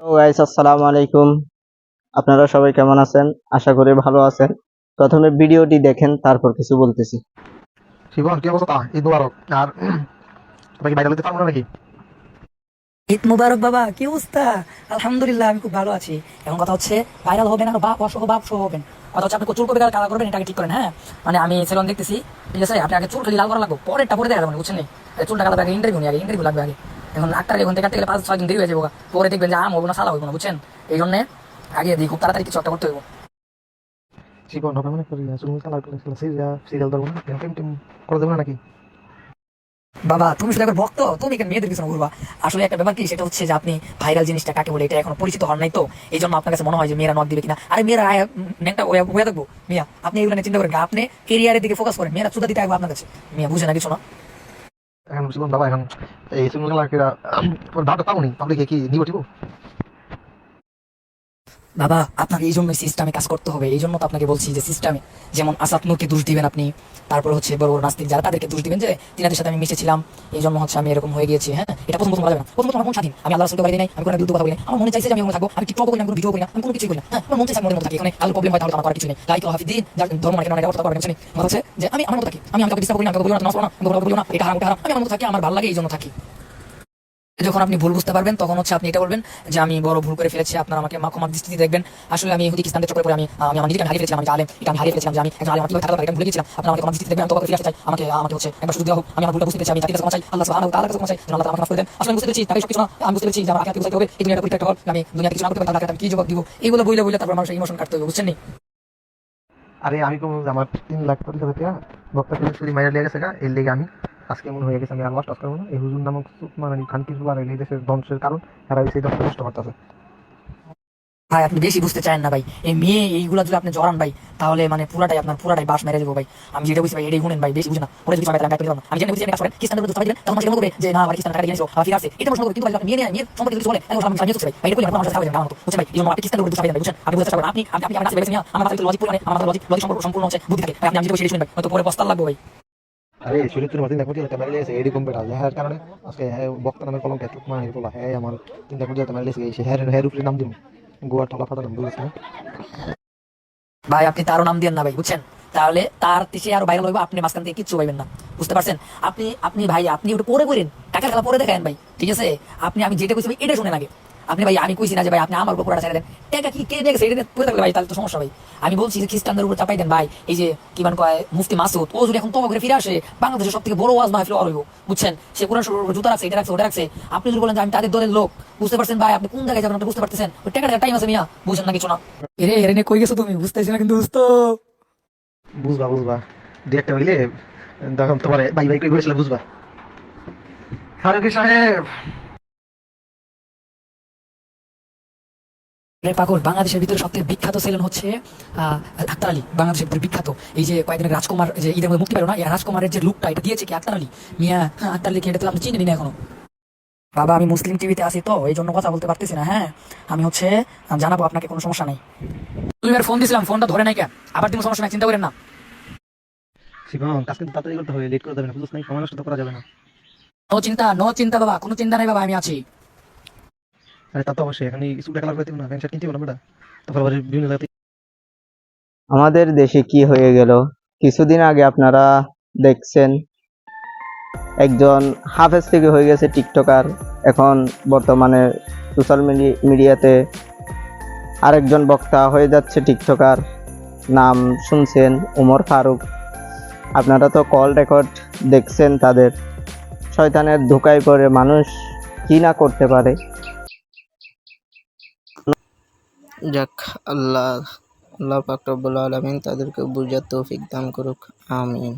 Hello guys, আসসালামু আলাইকুম। আপনারা সবাই কেমন আছেন? আশা করি ভালো আছেন। প্রথমে ভিডিওটি দেখেন, তারপর কিছু বলতেছি। শিবন, কি অবস্থা? ঈদ মুবারক। আর তোমরা কি বাইরে যেতে পারবো না নাকি? ঈদ মুবারক বাবা, কি অবস্থা? আলহামদুলিল্লাহ, আমি খুব ভালো আছি। এখন কথা হচ্ছে, ভাইরাল হবেন আর বাপ অসহ বাপ সহ হবেন। কথা হচ্ছে, আপনি চুল কবে কালার করবেন, এটা আগে ঠিক করেন। হ্যাঁ, মানে আমি সেলুন দেখতেছি, ঠিক আছে? আপনি আগে চুল খালি লাল করা লাগবে, পরেরটা পরে দেখা যাবে, বুঝছেন? চুলটা কালার আগে ইন্টারভিউ নিয়ে, আগে ইন্টারভিউ লাগবে আগে। এখন আটটার এখন থেকে কাটতে গেলে 5-6 দিন দেরি হয়ে যাবো, পরে দেখবেন যে আম হবো না, সালা হইব না, বুঝছেন? এই জন্য আগে দিয়ে খুব তাড়াতাড়ি কিছু একটা করতে হইব। শিবন, হবে মনে করি তুমি কালার করে সিরিয়াল ধরবো না, টেম টেম করে দেবো না নাকি? বাবা, তুমি শুধু একবার ভক্ত, তুমি কেন মেয়েদের পিছনে ঘুরবা? আসলে একটা ব্যাপার কি, সেটা হচ্ছে যে আপনি ভাইরাল জিনিসটা কাকে বলে এটা এখনো পরিচিত হন নাই, তো এই জন্য আপনার কাছে মনে হয় যে মেয়েরা নক দিবে কিনা। আরে মেয়েরা নেকটা হয়ে থাকবো মিয়া, আপনি এগুলো নিয়ে চিন্তা করেন না, আপনি কেরিয়ারের দিকে ফোকাস করেন। মেয়েরা চুদা দিতে আসবে আপনার কাছে, মিয়া বুঝে না কিছু না। এখন শিবন বাবা, এখন এই সিঙ্গল কালার দাঁড়টা পাবো নি, পাবলিকে কি নিব টিবো? বাবা, আপনাকে এই জন্য সিস্টেমে কাজ করতে হবে। এই জন্য তো আপনাকে বলছি যে সিস্টেমে, যেমন আসাদ নূরকে দোষ দিবেন আপনি, তারপর হচ্ছে বড় বড় নাস্তিক যারা, তাদেরকে দোষ দিবেন যে তিনাদের সাথে আমি মিশেছিলাম, এই জন্য হচ্ছে আমি এরকম হয়ে গিয়েছি। হ্যাঁ, এটা প্রথম প্রথম বলা যাবে না। প্রথম প্রথম আমার কোন স্বাধীন, আমি আল্লাহ রাসূলকে বাড়ি নাই, আমি কোনো বিরুদ্ধে কথা বলি নাই, আমার মনে চাইছে যে আমি ওখানে থাকবো, আমি টিকটক করি না, কোনো ভিডিও করি না, আমি কোনো কিছুই করি না। হ্যাঁ, আমার মন চাইছে আমি মতো থাকি, এখানে আলু প্রবলেম হয় তাহলে তো আমার করার কিছু নেই। লাইক হাফিদিন যার ধর্ম মানে কেন এটা কথা পারবেন, কথা হচ্ছে যে আমি আমার মতো থাকি, আমি কাউকে ডিস্টার্ব করি না, কাউকে বলি না, নামাজ পড়ো না, কাউকে বলি না, এটা হারাম ওটা হারাম, আমি আমার মতো থাকি, আমার ভালো লাগে, এই জন্য থাকি। যখন আপনি ভুল বুঝতে পারবেন, তখন হচ্ছে আপনি এটা বলবেন যে আমি বড় ভুল করে ফেলেছি, আপনারা আমাকে ক্ষমা দৃষ্টিতে দেখবেন। আসলে আমি হুদি খ্রিস্টানদের চক্করে পড়ে আমি আমি আমার নিজেকে হারিয়ে ফেলেছিলাম, আমি আলেম, এটা আমি হারিয়ে ফেলেছিলাম যে আমি একজন আলেম কিভাবে থাকতে পারি, এটা ভুলে গেছিলাম। আপনারা আমাকে ক্ষমা দৃষ্টিতে দেখবেন, আমি তওবা করে ফিরে আসতে চাই। আমাকে আমাকে হচ্ছে একবার সুযোগ দেওয়া হোক, আমি আমার ভুলটা বুঝতে পেরেছি, আমি জাতির কাছে ক্ষমা চাই, আল্লাহ সুবহানাহু ওয়া তাআলার কাছে ক্ষমা চাই, যেন আল্লাহ তাআলা আমাকে মাফ করে দেন। আসলে আমি বুঝতে পেরেছি তাকে সবকিছু না, আমি বুঝতে পেরেছি যে আমার আখিরাতে বুঝতে হবে, এই দুনিয়াটা পরীক্ষা একটা হল, আমি দুনিয়াতে কিছু না করতে পারি, তাহলে আমি কি জবাব দিব? এইগুলো বইলে বইলে তারপর মানুষের ইমোশন কাটতে হবে, বুঝছেন নি? আরে আমি কম আমার 3 লাখ কোটি টাকা বক্তা শুধু মাইরা লেগে গেছে গা, এর লেগে আমি আজকে মনে হয়ে গেছে আমি আর ওয়াশ করবো না। এই হুজুর নামক মানে খান কিছু আর এই দেশের ধ্বংসের কারণ এরা সেই দশটা নষ্ট করতেছে। ভাই, আপনি বেশি বুঝতে চান না ভাই। এই মেয়ে এইগুলা যদি আপনি জড়ান ভাই, তাহলে মানে পুরাটাই বাস মেরে দেবো ভাই। আমি যেটা বুঝছি ভাই, এটাই শুনেন ভাই, বেশি বুঝে না। ওরা যদি সবাই আমি পারবো না, আমি জানি বুঝি আমি কাজ করেন খ্রিস্টানদের উপর চাপাই দিবেন, তখন মানুষ বলবে যে না ভাই খ্রিস্টান টাকা দিয়ে এনেছো ফিরে আসছে, এটা প্রশ্ন করবে। কিন্তু ভাই আপনি মেয়ে মেয়ের সম্পর্কে কিছু বলে এখন আমি নিয়ে চলছে ভাই, এটা কই আপনার সাথে খাওয়া যাবে না, বুঝছেন ভাই? এই জন্য আপনি খ্রিস্টানদের উপর চাপাই দেবেন, বুঝছেন? আপনি বুঝতে পারবেন, আপনি আপনি আমার কাছে ভেবেছেন আমার কাছে লজিক পড়ে আমার লজিক লজিক সম্পূর্ণ হচ্ছে বুদ্ধি থাকে ভাই। আপনি আমি যেটা বলছি সেটা শুনেন ভাই, হয়তো পরে পস্তাল লাগবে ভাই। আরে শরীরপুর মাঝে দেখো যে মেরে লেগেছে এরকম বেটা যার কারণে আজকে বক্তা নামের কলম ক্ষেত্র মানে বলা হ্যাঁ আমার চিন্তা করতে মেরে লেগেছে এই হের উপরে নাম দিন গোয়া টলা ফাটা নাম বুঝেছি না? ভাই, আপনি তারও নাম দিয়েন না ভাই, বুঝছেন? তাহলে তার সে আরো ভাইরাল হইব, আপনি মাঝখান থেকে কিচ্ছু পাইবেন না, বুঝতে পারছেন? আপনি আপনি ভাই, আপনি ওটা পরে করেন, টাকার খেলা পরে দেখেন ভাই, ঠিক আছে? আপনি আমি যেটা কইছি ভাই, এটা শুনেন আগে। আপনি ভাই, আমি কইছি না যে ভাই আপনি আমার উপর পুরোটা ছেড়ে দেন, টাকা কি কে দেখেছে এটা পরে থাকলে ভাই তাহলে তো সমস্যা ভাই। আমি বলছি যে খ্রিস্টানদের উপর চাপাই দেন ভাই। এই যে কি মান কয় মুফতি মাসুদ, ও যদি এখন তওবা করে ফিরে আসে, বাংলাদেশের সব থেকে বড় ওয়াজ মাহফিল আর হইব, বুঝছেন? সে কোরআন শরীফের জুতা রাখছে, এটা রাখছে, ওটা রাখছে। আপনি যদি বলেন যে আমি তাদের দলের লোক, বুঝতে পারছেন ভাই? আপনি কোন জায়গায় যাবেন আপনি বুঝতে পারতেছেন? ওই টাকাটা টাইম আছে মিয়া, বুঝেন না কিছু না। এরে এরে কই গেছো তুমি? বুঝতেছি না কিন্তু বুঝতো। বুঝবা বুঝবা দু একটা হইলে তখন তোমার বাই বাই করে ঘুরেছিল বুঝবা। ফারুকি সাহেব, রে পাগল, বাংলাদেশের ভিতরে সবথেকে বিখ্যাত ছিলেন হচ্ছে আক্তার আলী, বাংলাদেশের ভিতরে বিখ্যাত। এই যে কয়েকদিন আগে রাজকুমার যে ঈদের মধ্যে মুক্তি পেল না, এই রাজকুমারের যে লুকটা এটা দিয়েছে কি আক্তার আলী মিয়া। হ্যাঁ, আক্তার আলীকে এটা তো আপনি চিনেন না এখনো। বাবা, আমি মুসলিম টিভিতে আছি তো এই জন্য কথা বলতে পারতেছি না। হ্যাঁ, আমি হচ্ছে জানাবো আপনাকে, কোনো সমস্যা নাই। তুমি আর ফোন দিছিলাম, ফোনটা ধরে নাই কেন? আবার তুমি সমস্যা নাই, চিন্তা করেন না। শিবম কাজ কিন্তু তাড়াতাড়ি করতে হবে, লেট করে দেবে না, বুঝছ নাই? সময় নষ্ট তো করা যাবে না। নো চিন্তা বাবা, কোনো চিন্তা নাই বাবা, আমি আছি। আরে তা তো অবশ্যই, এখন এই সুটটা কালার করে দিব না, প্যান্ট শার্ট কিনতে হবে না বেটা। তারপর আবার বিভিন্ন জায়গাতে আমাদের দেশে কি হয়ে গেল? কিছুদিন আগে আপনারা দেখছেন একজন হাফেজ থেকে হয়ে গেছে টিকটকার। এখন বর্তমানে সোশ্যাল মিডিয়াতে আরেকজন বক্তা হয়ে যাচ্ছে টিকটকার। নাম শুনছেন, ওমর ফারুক। আপনারা তো কল রেকর্ড দেখছেন তাদের। শয়তানের ধোঁকায় পড়ে মানুষ কি না করতে পারে। যাক, আল্লাহ আল্লাহ পাক রব্বুল আলামিন তাদেরকে বুঝার তৌফিক দান করুক, আমিন।